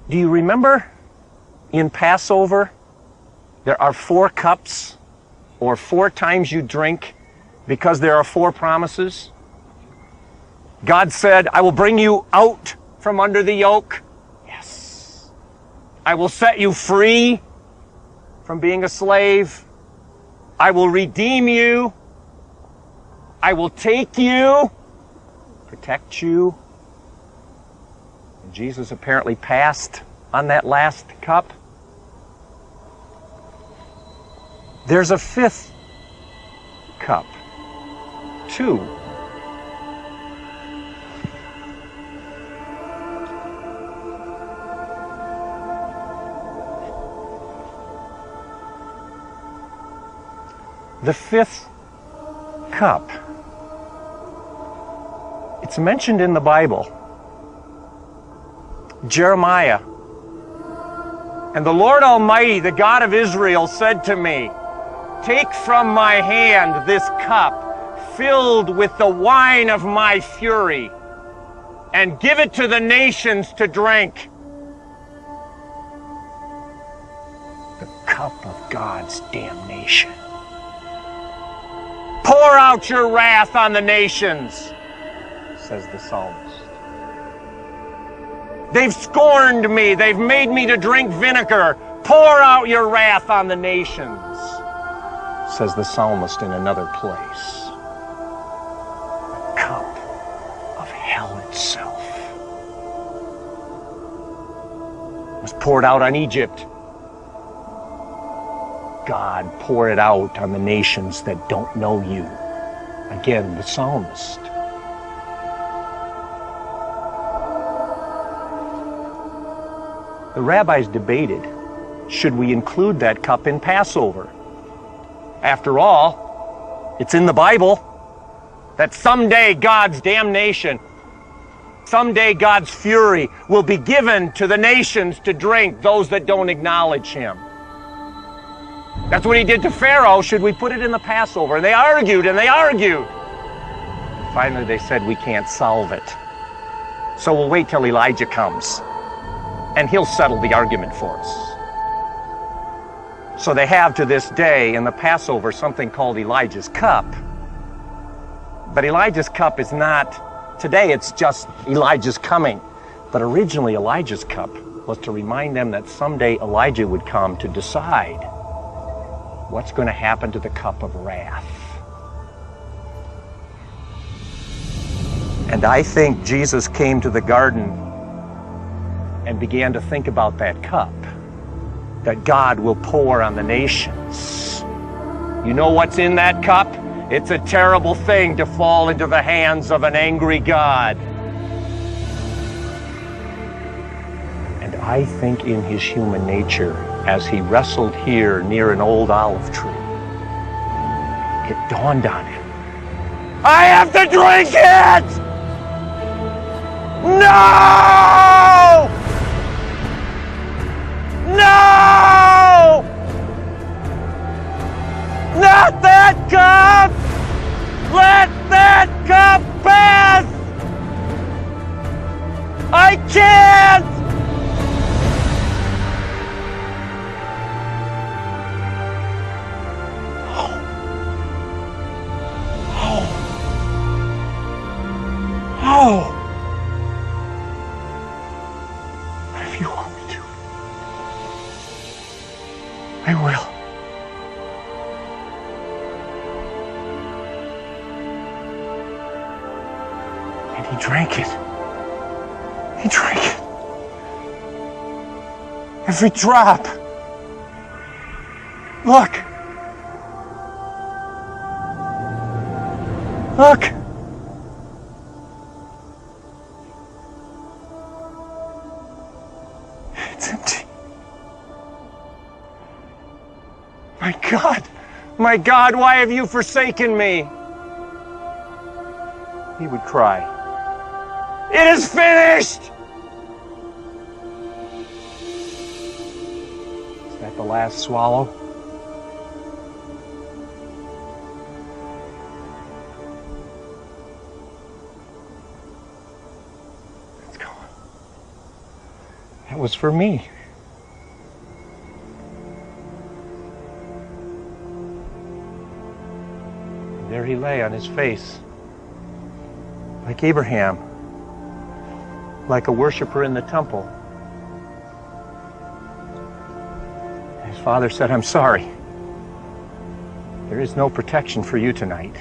Do you remember in Passover, there are 4 cups, or 4 times you drink, because there are 4 promises? God said, I will bring you out from under the yoke. Yes. I will set you free from being a slave. I will redeem you. I will take you, protect you. And Jesus apparently passed on that last cup. There's a 5th cup, 2. The 5th cup, it's mentioned in the Bible. Jeremiah. And the Lord Almighty, the God of Israel, said to me, take from my hand this cup filled with the wine of my fury, and give it to the nations to drink. The cup of God's damnation. Pour out your wrath on the nations, says the psalmist. They've scorned me. They've made me to drink vinegar. Pour out your wrath on the nations, says the psalmist in another place. The cup of hell itself was poured out on Egypt. God, pour it out on the nations that don't know you. Again, the psalmist. The rabbis debated, should we include that cup in Passover? After all, it's in the Bible that someday God's damnation, someday God's fury will be given to the nations to drink, those that don't acknowledge Him. That's what He did to Pharaoh. Should we put it in the Passover? And they argued and they argued. Finally, they said, we can't solve it. So we'll wait till Elijah comes, and he'll settle the argument for us. So they have to this day in the Passover something called Elijah's cup. But Elijah's cup is not, today it's just Elijah's coming. But originally Elijah's cup was to remind them that someday Elijah would come to decide what's going to happen to the cup of wrath. And I think Jesus came to the garden and began to think about that cup that God will pour on the nations. You know what's in that cup? It's a terrible thing to fall into the hands of an angry God. And I think in His human nature, as He wrestled here near an old olive tree, it dawned on Him, I have to drink it! No! No! Not that cup! Let that cup pass! I can't! Oh! If you want me to, I will. And He drank it. He drank it. Every drop. Look. Look. It's empty. My God, why have you forsaken me? He would cry, it is finished! Is that the last swallow? It was for me. And there he lay on his face, like Abraham, like a worshiper in the temple. His father said, "I'm sorry. There is no protection for you tonight."